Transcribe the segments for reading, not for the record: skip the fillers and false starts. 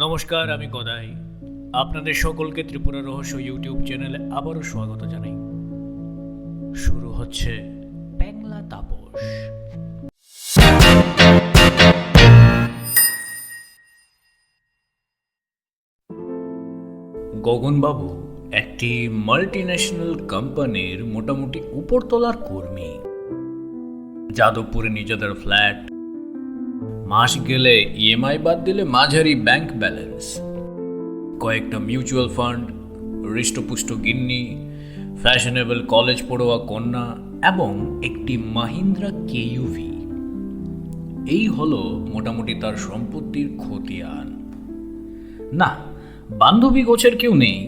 নমস্কার, আমি গদাই। আপনাদের সকলকে ত্রিপুরা রহস্য ইউটিউব চ্যানেলে আবারও স্বাগত জানাই। শুরু হচ্ছে প্যাংলা তাপস। গগনবাবু একটি মাল্টিন্যাশনাল কোম্পানির মোটামুটি উপরতলার কর্মী। যাদবপুরে নিজেদের ফ্ল্যাট, মাস গেলে ইএমআই বাদ দিলে মাঝারি ব্যাংক ব্যালেন্স, কয়েকটা মিউচুয়াল ফান্ড, হৃষ্টপুষ্ট গিন্নি, ফ্যাশনেবল কলেজ পড়ুয়া কন্যা এবং একটি মাহিন্দ্রা কেইউভি। এই হলো মোটামুটি তার সম্পত্তির খতিয়ান। না, বান্ধবী গোছের কেউ নেই,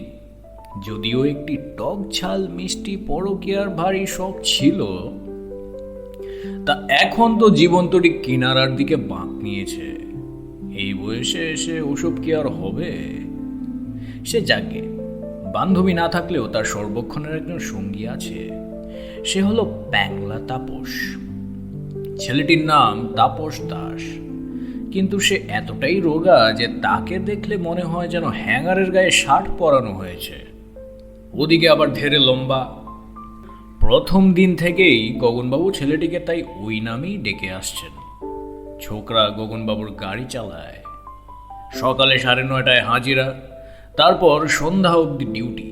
যদিও একটি টক ঝাল মিষ্টি পরকীয়ার ভারী শখ ছিল। তা এখন তো জীবনতরি কিনারার দিকে বাঁক নিয়েছে। এই বয়সে এসে ওসব কি আর হবে? সে যাকে, বান্ধবী না থাকলেও তার সর্বক্ষণের একজন সঙ্গী আছে। সে হলো প্যাংলা তাপস। ছেলেটির নাম তাপস দাস, কিন্তু সে এতটাই রোগা যে তাকে দেখলে মনে হয় যেন হ্যাঙ্গারের গায়ে শার্ট পরানো হয়েছে। ওদিকে আবার ধেরে লম্বা। প্রথম দিন থেকেই গগনবাবু ছেলেটিকে তাই ওই নামেই ডেকে আসছেন। ছোকরা গগনবাবুর গাড়ি চালায়। সকালে 9:30 হাজিরা, তারপর সন্ধ্যা অবধি ডিউটি।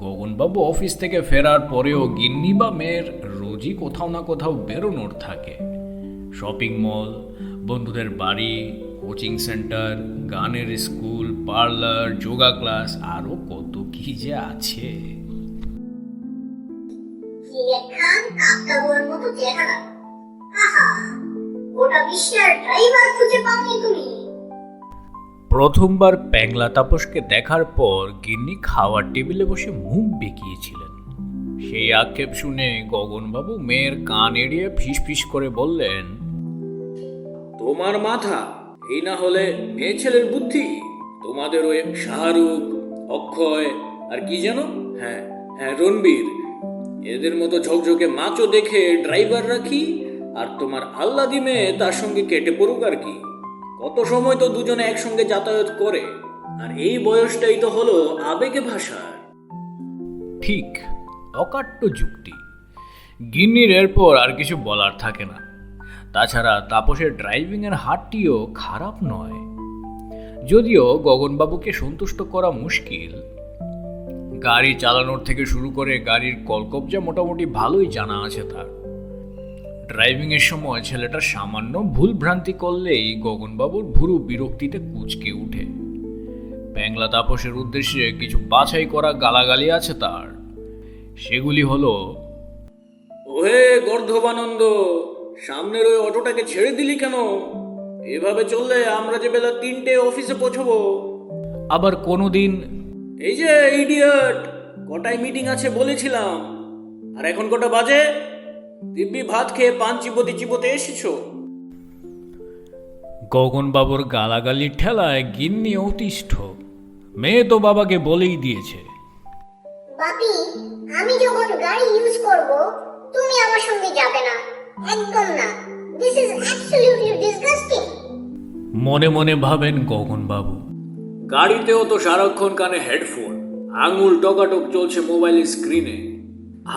গগনবাবু অফিস থেকে ফেরার পরেও গিন্নি বা মেয়ের রোজই কোথাও না কোথাও বেরোনোর থাকে। শপিং মল, বন্ধুদের বাড়ি, কোচিং সেন্টার, গানের স্কুল, পার্লার, যোগা ক্লাস, আরও কত কি যে আছে। প্রথমবার প্যাংলা তাপসকে দেখার পর গিন্নি খাওয়ার টেবিলে বসে মুখ বেঁকিয়েছিলেন। সেই আক্ষেপ শুনে গগনবাবু মেয়ের কান এড়িয়ে ফিস করে বললেন, তোমার মাথা, এই না হলে মেয়ে ছেলের বুদ্ধি। তোমাদের ওই শাহরুখ, অক্ষয় আর কি যেন, হ্যাঁ রণবীর, এদের মতো ঝকঝকে মাচো দেখে ড্রাইভার রাখি, আর তোমার আল্লাদি মেয়ে তার সঙ্গে কেটে পড়ুক আর কি। কত সময় তো দুজনে একসঙ্গে যাতায়াত করে, আর এই বয়সটাই তো হলো আবেগে ভাষার। ঠিক, অকাট্য যুক্তি। গিন্নির এরপর আর কিছু বলার থাকে না। তাছাড়া তাপসের ড্রাইভিংয়ের হাতটিও খারাপ নয়, যদিও গগনবাবুকে সন্তুষ্ট করা মুশকিল। গাড়ি চালানোর থেকে শুরু করে গাড়ির কলকবজা মোটামুটি ভালোই জানা আছে তার। ড্রাইভিংয়ের সময় ছেলেটা সামান্য ভুল ভ্রান্তি করলেই গগনবাবুর ভুরু বিরক্তিতে কুঁচকে উঠে। প্যাংলা তাপসের উদ্দেশ্যে কিছু বাছাই করা গালাগালি আছে তার। সেগুলি হলো, ওহে গর্ধবানন্দ, সামনের ওই অটোটাকে ছেড়ে দিলি কেন? এভাবে চললে আমরা যে বেলা 3টে অফিসে পৌঁছবো। আবার কোনোদিন, এই যে ইডিয়ট, কটায় মিটিং আছে বলেছিলাম, আর এখন কটা বাজে? দিব্যি ভাত খেয়ে পান চিবোতে এসেছো। গগনবাবুর গালাগালির ঠেলায় গিন্নি অতিষ্ঠ। মেয়ে তো বাবাকে বলেই দিয়েছে, বাপি, আমি যখন গাড়ি ইউজ করব তুমি আমার সঙ্গে যাবে না, একদম না। This is absolutely disgusting. মনে মনে ভাবেন গগনবাবু। গাড়িতেও তো সারাক্ষণ কানে হেডফোন, আঙুল টকাটক চলছে মোবাইলের স্ক্রিনে।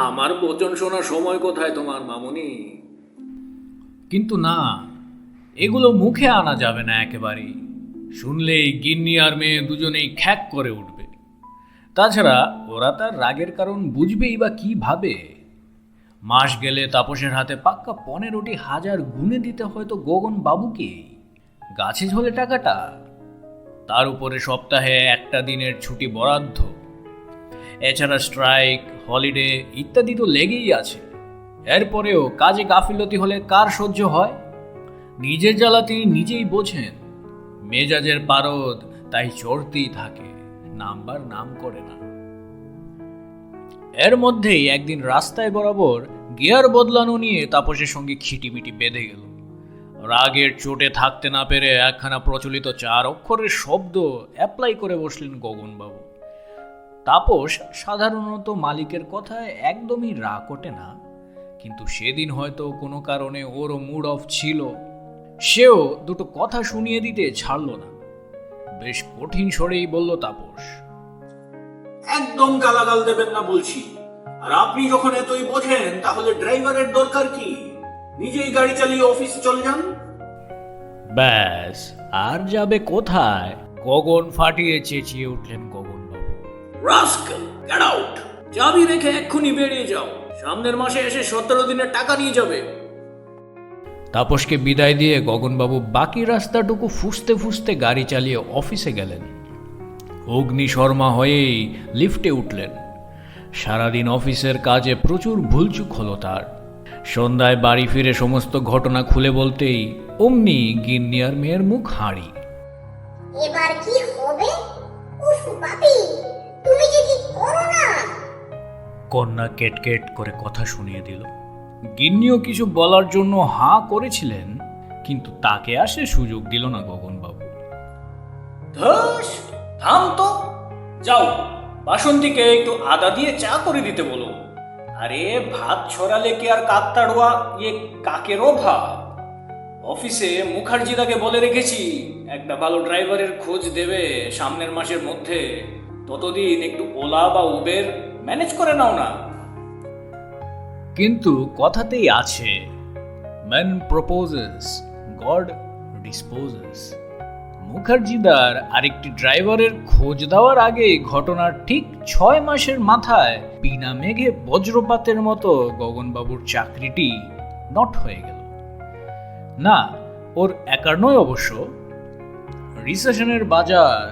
আমার বচন শোনার সময় কোথায় তোমার মামুনি? কিন্তু না, এগুলো মুখে আনা যাবে না একেবারেই। শুনলেই গিন্নি আর মেয়ে দুজনেই খ্যাক করে উঠবে। তাছাড়া ওরা তার রাগের কারণ বুঝবেই বা কিভাবে? মাস গেলে তাপসের হাতে পাক্কা 15টি হাজার গুনে দিতে হয়তো গগন বাবুকে। গাছে ঝোলে টাকাটা। তার উপরে সপ্তাহে একটা দিনের ছুটি বরাদ্দ। এছাড়া স্ট্রাইক, হলিডে ইত্যাদি তো লেগেই আছে। এরপরেও কাজে গাফিলতি হলে কার সহ্য হয়? নিজের জ্বালা তিনি নিজেই বোঝেন। মেজাজের পারদ তাই চড়তেই থাকে, নামবার নাম করে না। এর মধ্যেই একদিন রাস্তায় বরাবর গিয়ার বদলানো নিয়ে তাপসের সঙ্গে খিটিমিটি বেঁধে গেল। রাগের চোটে থাকতে না পেরে একখানা প্রচলিত 4 অক্ষরের শব্দ অ্যাপ্লাই করে বসলেন গগনবাবু। তাপস সাধারণত মালিকের কথায় একদমই রাগ ওঠে না, কিন্তু সেদিন হয়তো কোনো কারণে ওরও মুড অফ ছিল। সেও দুটো কথা শুনিয়ে দিতে ছাড়ল না। বেশ কঠিন স্বরেই বলল তাপস, একদম গালাগাল দেবেন না বলছি। আর আপনি যখন এতই বোঝেন তাহলে ড্রাইভারের দরকার কি? নিজেই গাড়ি চালিয়ে অফিসে চলে যান। ব্যাস, আর যাবে কোথায়? গগন ফাটিয়ে চেঁচিয়ে উঠলেন গগনবাবু। Rascal, get out! চাবি রেখে এক্ষুনি বেরিয়ে যাও। সামনের মাসে এসে 17 দিনের টাকা নিয়ে যাবে। তাপসকে বিদায় দিয়ে গগনবাবু বাকি রাস্তাটুকু ফুসতে ফুসতে গাড়ি চালিয়ে অফিসে গেলেন। অগ্নি শর্মা হয়েই লিফটে উঠলেন। সারাদিন অফিসের কাজে প্রচুর ভুলচুক হলো তার। সন্ধ্যায় বাড়ি ফিরে সমস্ত ঘটনা খুলে বলতেই অমনি গিন্নি আর মেয়ের মুখ হাঁড়ি। এবার কি হবে? উফ বাপি, তুমি যে কি করো না! কন্যা কেটকেট করে কথা শুনিয়ে দিল। গিন্নিও কিছু বলার জন্য হাঁ করেছিলেন, কিন্তু তাকে আর সে সুযোগ দিল না গগনবাবু। ধস, থাম তো। যাও, বাসন্তীকে একটু আদা দিয়ে চা করে দিতে বলো। আরে ভাত ছড়ালে কি আর কাকতাড়ুয়া কাকেরও ভাব? অফিসে মুখার্জিদাকে বলে রেখেছি একটা ভালো ড্রাইভারের খোঁজ দেবে সামনের মাসের মধ্যে। ততদিন একটু ওলা বা উবের ম্যানেজ করে নাও না। কিন্তু কথাতেই আছে, ম্যান প্রপোজেস, গড ডিসপোজেস। মুখার্জিদার আরেকটি ড্রাইভারের খোঁজ দেওয়ার আগে ঘটনার ঠিক 6 মাসের মাথায় বিনা মেঘে বজ্রপাতের মতো গগনবাবুর চাকরিটি নট হয়ে গেল। না, ওর একার নয় অবশ্য। রিসেশনের বাজার,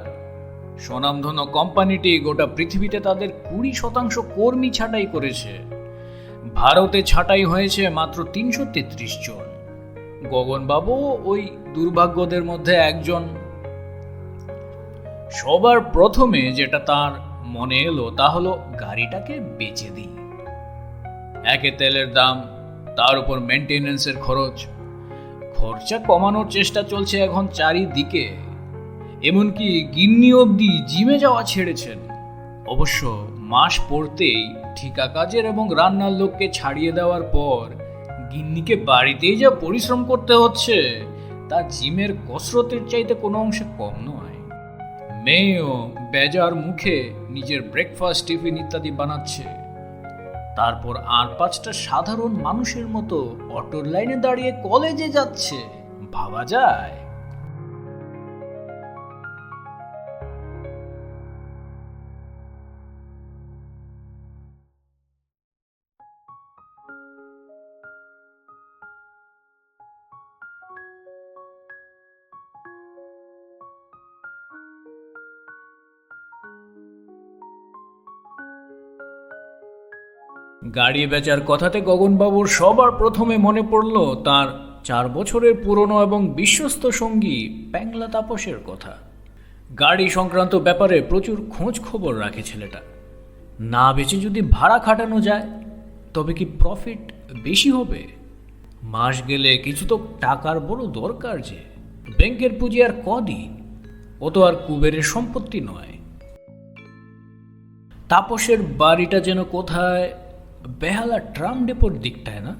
স্বনামধন্য কোম্পানিটি গোটা পৃথিবীতে তাদের 20% কর্মী ছাঁটাই করেছে। ভারতে ছাঁটাই হয়েছে মাত্র 333 জন। গগনবাবু ওই দুর্ভাগ্যদের মধ্যে একজন। সবার প্রথমে যেটা তার মনে এলো তা হলো গাড়িটাকে বেচে দিই। একে তেলের দাম, তার উপর মেনটেনেন্সের খরচা কমানোর চেষ্টা চলছে এখন চারিদিকে। এমনকি গিন্নি অবধি জিমে যাওয়া ছেড়েছেন। অবশ্য মাস পড়তেই ঠিকা কাজের এবং রান্নার লোককে ছাড়িয়ে দেওয়ার পর গিন্নিকে বাড়িতেই যা পরিশ্রম করতে হচ্ছে তা জিমের কসরতের চাইতে কোনো অংশে কম নয়। মেয়েও বেজার মুখে নিজের ব্রেকফাস্ট, টিফিন ইত্যাদি বানাচ্ছে। তারপর আর 5টা সাধারণ মানুষের মতো অটোর লাইনে দাঁড়িয়ে কলেজে যাচ্ছে। ভাবা যায়? গাড়ি বেচার কথাতে গগনবাবুর সবার প্রথমে মনে পড়ল তার 4 বছরের পুরনো এবং বিশ্বস্ত সঙ্গী প্যাংলা তাপসের কথা। গাড়ি সংক্রান্ত ব্যাপারে প্রচুর খোঁজ খবর রাখে ছেলেটা। না বেচে যদি ভাড়া খাটানো যায় তবে কি প্রফিট বেশি হবে? মাস গেলে কিছু তো টাকার বড় দরকার। যে ব্যাংকের পুঁজি আর কদিন, ও তো আর কুবেরের সম্পত্তি নয়। তাপসের বাড়িটা যেন কোথায় বেহালা ট্রাম ডেপোর দিকটায়, না?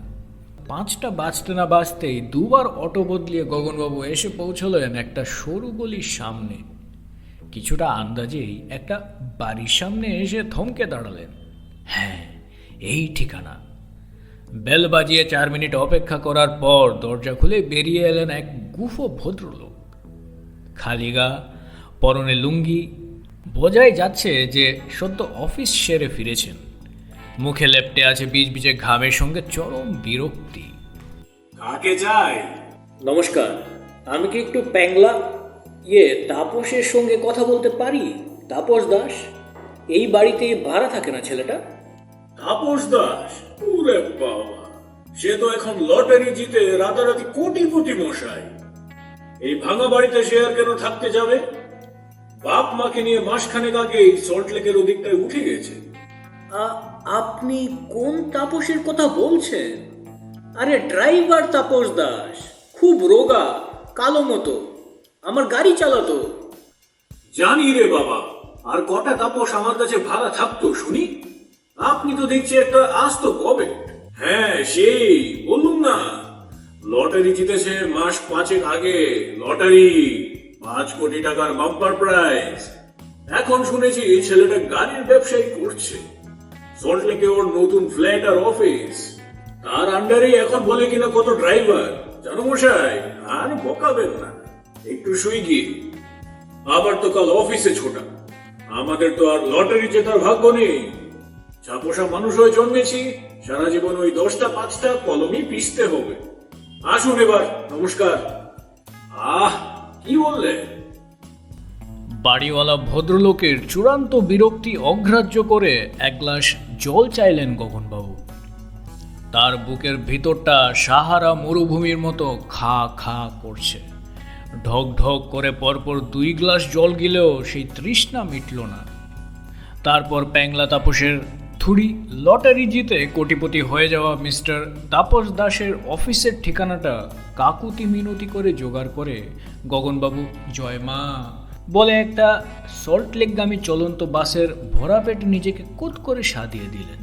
5টা বাজতে না বাজতেই 2বার অটো বদলিয়ে গগনবাবু এসে পৌঁছলেন একটা সরু গলির সামনে। কিছুটা আন্দাজেই একটা বাড়ির সামনে এসে থমকে দাঁড়ালেন। হ্যাঁ, এই ঠিকানা। বেল বাজিয়ে 4 মিনিট অপেক্ষা করার পর দরজা খুলে বেরিয়ে এলেন এক গুফো ভদ্রলোক। খালি গা, পরনে লুঙ্গি, বোঝাই যাচ্ছে যে সদ্য অফিস সেরে ফিরেছেন। মুখে লেপ্টে আছে বিজবিজে ঘামের সঙ্গে চরম বিরক্তি। কাকে চাই? নমস্কার, আমি কি একটু তাপসের সঙ্গে কথা বলতে পারি? তাপস দাস, এই বাড়িতে ভাড়া থাকে না ছেলেটা? তাপস দাস? ওরে বাবা, সে তো এখন লটারি জিতে রাতারাতি কোটিপতি মশাই। এই ভাঙা বাড়িতে সে আর কেন থাকতে যাবে? বাপ মাকে নিয়ে মাসখানেক আগেই সল্ট লেকের ওদিকটায় উঠে গেছে। আপনি কোন তাপসের কথা বলছেন? আরে ড্রাইভার তাপস দাস, খুব রোগা, কালো মতো, আমার গাড়ি চালাতো। জানি রে বাবা, আর কটা তাপস আমার কাছে ভাড়া থাকতো শুনি? আপনি তো দেখছি একটা আস্ত কবে। হ্যাঁ সেই বলুন না, লটারি জিতেছে মাস 5 আগে। লটারি 5 কোটি টাকার বাম্পার প্রাইজ। এখন শুনেছি ছেলেটা গাড়ির ব্যবসায়ী করছে। সল্টলেকে ওর নতুন ফ্ল্যাট আর অফিস, তার আন্ডারে এখন বলে কিনা কত ড্রাইভার। জানো মশাই, আর বকাবেন না, একটু শুই গিয়ে। আবার তো কাল অফিসে ছোটা। আমাদের তো আর লটারি জেতার ভাগ্য নেই। ছাপোষা মানুষ হয়ে জন্মেছি, সারা জীবন ওই 10টা 5টা কলমই পিষতে হবে। আসুন এবার, নমস্কার। কি বললে? বাড়িওয়ালা ভদ্রলোকের চূড়ান্ত বিরক্তি অগ্রাহ্য করে এক গ্লাস জল চাইলেন গগনবাবু। তার বুকের ভিতরটা সাহারা মরুভূমির মতো খা খা করছে। ঢক ঢক করে পরপর 2 গ্লাস জল গিলেও সেই তৃষ্ণা মিটল না। তারপর প্যাংলা তাপসের থুড়ি লটারি জিতে কোটিপতি হয়ে যাওয়া মিস্টার তাপস দাসের অফিসের ঠিকানাটা কাকুতি মিনতি করে জোগাড় করে গগনবাবু জয় মা বলে একটা সল্টলেকগামী চলন্ত বাসের ভরা পেটে নিজেকে কুত করে সাধিয়ে দিলেন।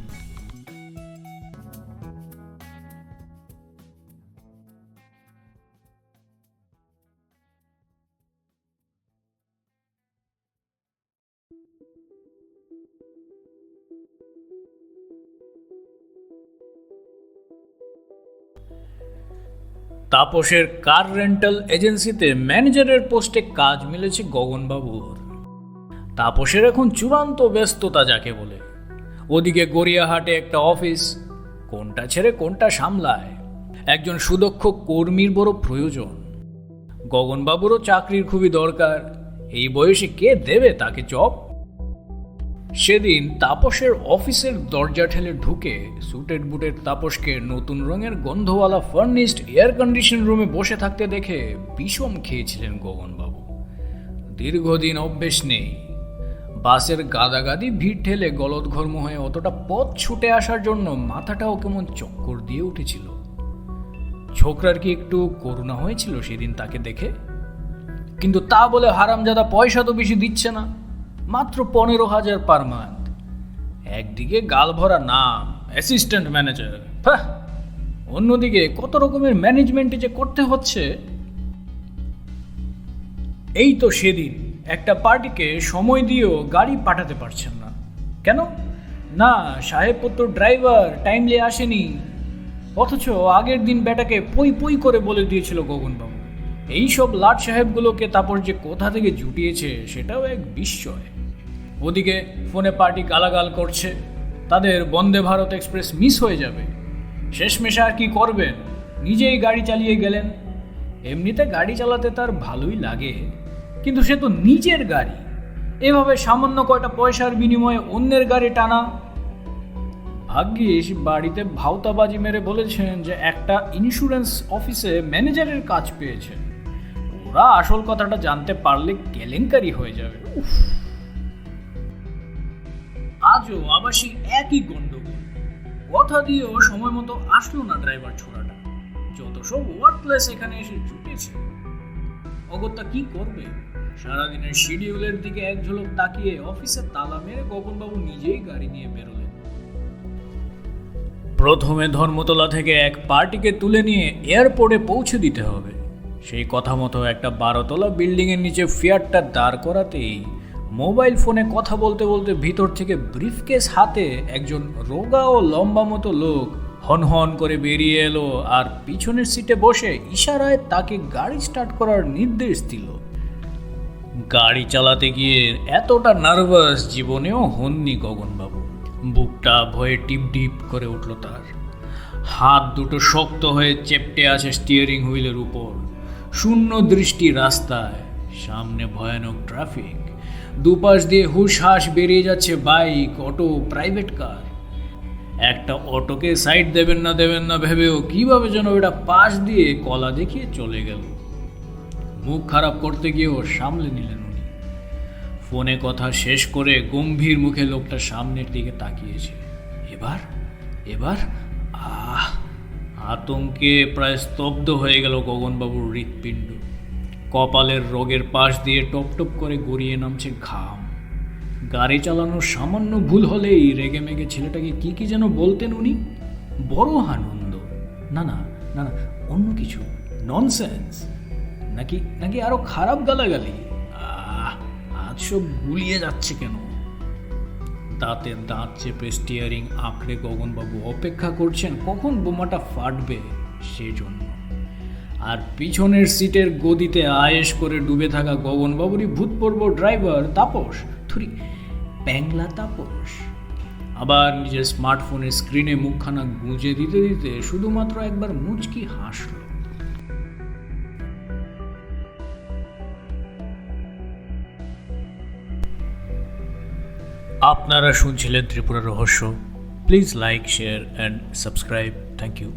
তাপসের কার রেন্টাল এজেন্সিতে ম্যানেজারের পোস্টে কাজ মিলেছে গগনবাবুর। তাপসের এখন চূড়ান্ত ব্যস্ততা যাকে বলে। ওদিকে গড়িয়াহাটে একটা অফিস, কোনটা ছেড়ে কোনটা সামলায়। একজন সুদক্ষ কর্মীর বড় প্রয়োজন। গগনবাবুরও চাকরির খুবই দরকার। এই বয়সে কে দেবে তাকে জব? সেদিন তাপসের অফিসের দরজা ঠেলে ঢুকে সুটেড বুটের তাপসকে নতুন রঙের গন্ধওয়ালা ফার্নিশড এয়ার কন্ডিশন রুমে বসে থাকতে দেখে বিষম খেয়েছিলেন গগনবাবু। দীর্ঘদিন অভ্যেস নেই। বাসের গাদাগাদি ভিড় ঠেলে গলদঘর্ম হয়ে অতটা পথ ছুটে আসার জন্য মাথাটাও কেমন চক্কর দিয়ে উঠেছিল। ছোকরার কি একটু করুণা হয়েছিল সেদিন তাকে দেখে? কিন্তু তা বলে হারামজাদা পয়সা তো বেশি দিচ্ছে না, মাত্র 15,000 পার মান্থ। একদিকে গাল ভরা নাম অ্যাসিস্ট্যান্ট ম্যানেজার, অন্যদিকে কত রকমের ম্যানেজমেন্টে যে করতে হচ্ছে। এই তো সেদিন একটা পার্টিকে সময় দিয়েও গাড়ি পাঠাতে পারছেন না। কেন? না সাহেবপুত্র ড্রাইভার টাইমলি আসেনি। অথচ আগের দিন বেটাকে পই পই করে বলে দিয়েছিল গগনবাবু। এইসব লাট সাহেবগুলোকে তারপর যে কোথা থেকে জুটিয়েছে সেটাও এক বিস্ময়। ওদিকে ফোনে পার্টি গালাগাল করছে, তাদের বন্দে ভারত এক্সপ্রেস মিস হয়ে যাবে। শেষমেশে আর কি করবেন, নিজেই গাড়ি চালিয়ে গেলেন। এমনিতে গাড়ি চালাতে তার ভালোই লাগে, কিন্তু সে তো নিজের গাড়ি। এভাবে সামান্য কয়টা পয়সার বিনিময়ে অন্যের গাড়ি টানা। ভাগ্যিস বাড়িতে ভাওতাবাজি মেরে বলেছেন যে একটা ইন্স্যুরেন্স অফিসে ম্যানেজারের কাজ পেয়েছেন। ওরা আসল কথাটা জানতে পারলে কেলেঙ্কারি হয়ে যাবে। আজও আবাসী একই গন্ডগোল। কথা দিয়েও সময় মতো আসলো না ড্রাইভার ছোড়াটা। যত সব ওয়ার্কলেস এখানে এসে জুটেছে। অগত্যা কি করবে? সারাদিনের শিডিউলের দিকে এক ঝলক তাকিয়ে অফিসে তালা মেরে গগনবাবু নিজেই গাড়ি নিয়ে বেরোলেন। প্রথমে ধর্মতলা থেকে এক পার্টিকে তুলে নিয়ে এয়ারপোর্টে পৌঁছে দিতে হবে। সেই কথা মতো একটা 12তলা বিল্ডিংয়ের নিচে ফিয়ারটা দাঁড় করাতেই মোবাইল ফোনে কথা বলতে বলতে ভিতর থেকে ব্রিফকেস হাতে একজন রোগা ও লম্বা মতো লোক হনহন করে বেরিয়ে এলো আর পিছনের সিটে বসে ইশারায় তাকে গাড়ি স্টার্ট করার নির্দেশ দিল। গাড়ি চালাতে গিয়ে এতটা নার্ভাস জীবনেও হননি গগনবাবু। বুকটা ভয়ে টিপ টিপ করে উঠল তার। হাত দুটো শক্ত হয়ে চেপটে আছে স্টিয়ারিং হুইলের উপর। শূন্য দৃষ্টি রাস্তায়, সামনে ভয়ানক ট্রাফিক। দুপাশ দিয়ে হুশহাস বেরিয়ে যাচ্ছে বাইক, অটো, প্রাইভেট কার। একটা অটোকে সাইড দেবেন না ভেবেও কিভাবে যেন এটা পাশ দিয়ে কলা দেখিয়ে চলে গেল। মুখ খারাপ করতে গিয়েও সামলে নিলেন উনি। ফোনে কথা শেষ করে গম্ভীর মুখে লোকটা সামনের দিকে তাকিয়েছে। এবার আতঙ্কে প্রায় স্তব্ধ হয়ে গেল গগনবাবুর হৃৎপিণ্ড। কপালের রোগের পাশ দিয়ে টপ টপ করে গড়িয়ে নামছে ঘাম। গাড়ি চালানোর সামান্য ভুল হলেই রেগে মেগে ছেলেটাকে কি কি যেন বলতেন উনি। বড় আনন্দ, না না না না, অন্য কিছু, ননসেন্স, নাকি নাকি আরো খারাপ গালাগালি। আজ সব গুলিয়ে যাচ্ছে কেন। দাঁতের দাঁত চেপে স্টিয়ারিং আঁকড়ে গগনবাবু অপেক্ষা করছেন কখন বোমাটা ফাটবে সেজন্য। আর পিছনের সিটের গদিতে আয়েশ করে ডুবে থাকা গগনবাবুরই ভূতপূর্ব ড্রাইভার তাপস, থুরি প্যাংলা তাপস, আবার নিজের স্মার্টফোনের স্ক্রিনে মুখখানা গুঁজে দিতে দিতে শুধুমাত্র একবার মুচকি হাসল। আপনারা শুনছিলেন ত্রিপুরা রহস্য। Please like, share and subscribe. Thank you.